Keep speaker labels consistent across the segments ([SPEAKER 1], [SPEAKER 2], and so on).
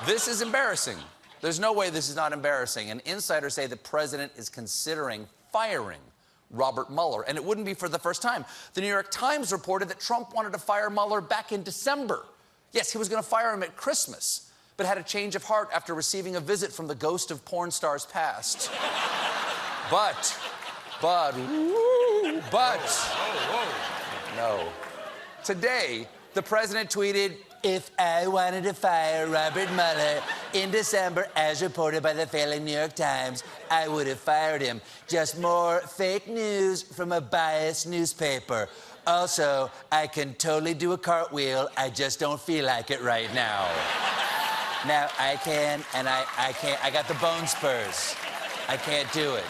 [SPEAKER 1] This is embarrassing. There's no way this is not embarrassing. And insiders say the president is considering firing Robert Mueller, and it wouldn't be for the first time. The New York Times reported that Trump wanted to fire Mueller back in December. Yes, he was going to fire him at Christmas, but had a change of heart after receiving a visit from the ghost of porn stars past. But, no. Today, the president tweeted, "If I wanted to fire Robert Mueller in December, as reported by the failing New York Times, I would have fired him. Just more fake news from a biased newspaper. Also, I can totally do a cartwheel. I just don't feel like it right now." Now, I can, and I can't. I got the bone spurs. I can't do it.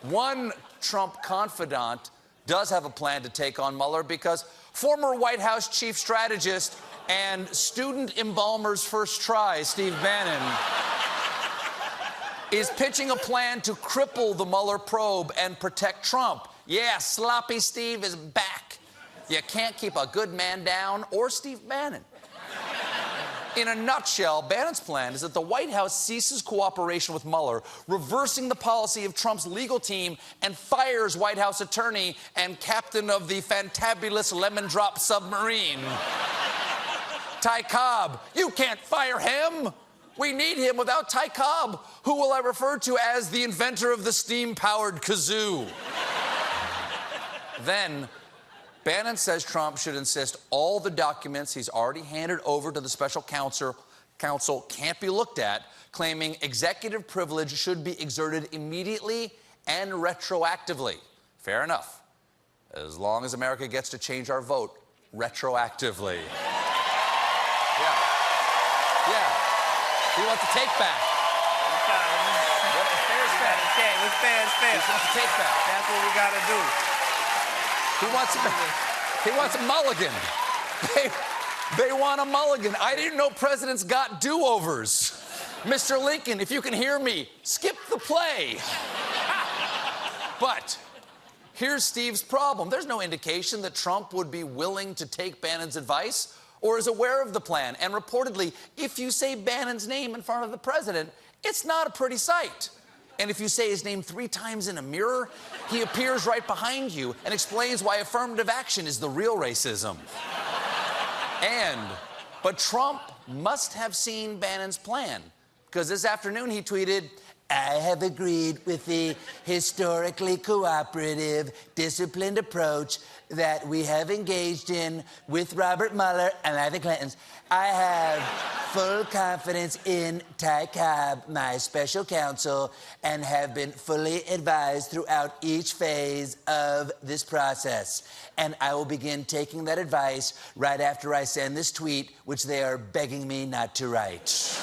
[SPEAKER 1] One Trump confidant does have a plan to take on Mueller because former White House chief strategist and student embalmer's first try, Steve Bannon, is pitching a plan to cripple the Mueller probe and protect Trump. Yeah, sloppy Steve is back. You can't keep a good man down or Steve Bannon. In a nutshell, Bannon's plan is that the White House ceases cooperation with Mueller, reversing the policy of Trump's legal team, and fires White House attorney and captain of the fantabulous lemon drop submarine, Ty Cobb. You can't fire him. We need him. Without Ty Cobb, who will I refer to as the inventor of the steam-powered kazoo? Then, Bannon says Trump should insist all the documents he's already handed over to the special counsel can't be looked at, claiming executive privilege should be exerted immediately and retroactively. Fair enough, as long as America gets to change our vote retroactively. Yeah. He wants to take back.
[SPEAKER 2] It's fair.
[SPEAKER 1] He wants to take back.
[SPEAKER 2] That's what we gotta do.
[SPEAKER 1] He wants a mulligan. They want a mulligan. I didn't know presidents got do-overs. Mr. Lincoln, if you can hear me, skip the play. But here's Steve's problem. There's no indication that Trump would be willing to take Bannon's advice or is aware of the plan. And reportedly, if you say Bannon's name in front of the president, it's not a pretty sight. And if you say his name 3 times in a mirror, he appears right behind you and explains why affirmative action is the real racism. But Trump must have seen Bannon's plan, because this afternoon he tweeted, "I have agreed with the historically cooperative, disciplined approach that we have engaged in with Robert Mueller and the Clintons. I have full confidence in Ty Cobb, my special counsel, and have been fully advised throughout each phase of this process. And I will begin taking that advice right after I send this tweet, which they are begging me not to write."